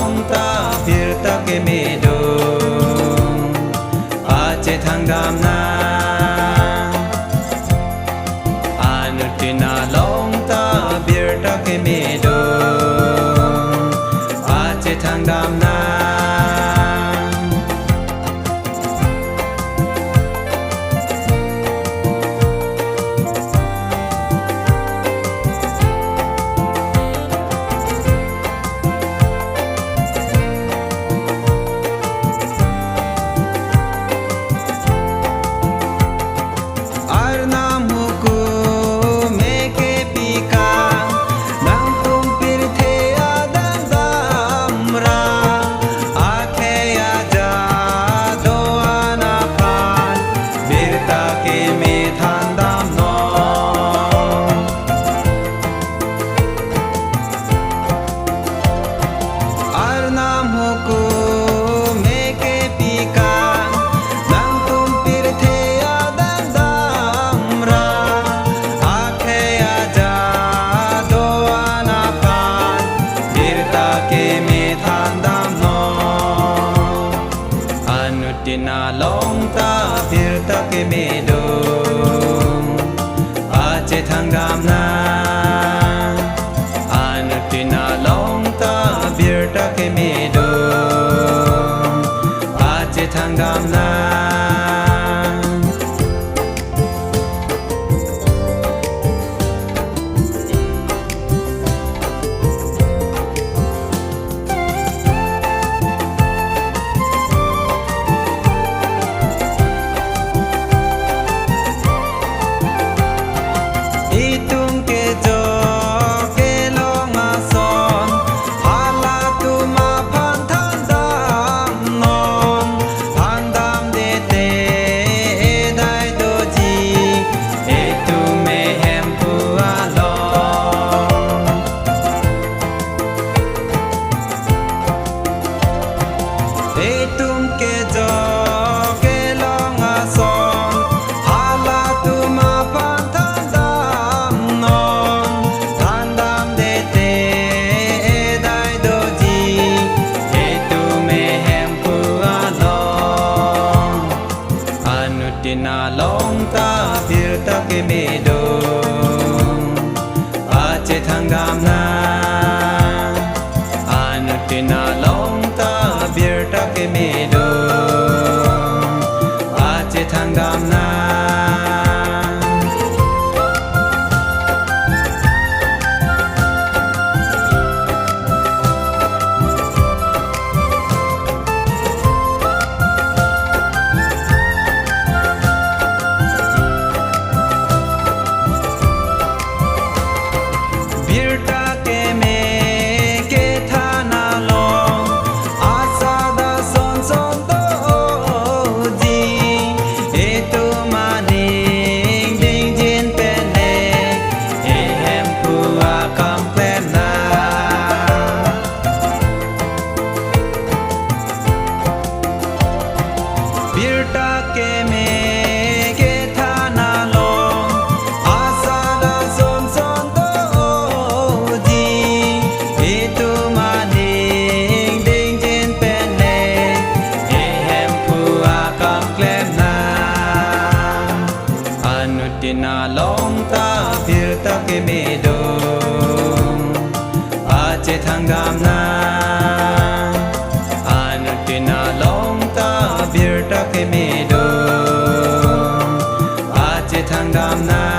long ta bir ta ke me do a che thang dam na anutina long ta bir ta ke me do a che thang dam na Tina long ta bir ta ke me do a che thang dam na anutina long ta bir ta ke me do a che thang dam na Tina long ta bir ta ke me do a che thang dam na anutina long ta bir ta ke me do a che thang dam na Tina long ta bir ta ke me do a che thang dam na anutina long ta bir ta ke me do a che thang dam na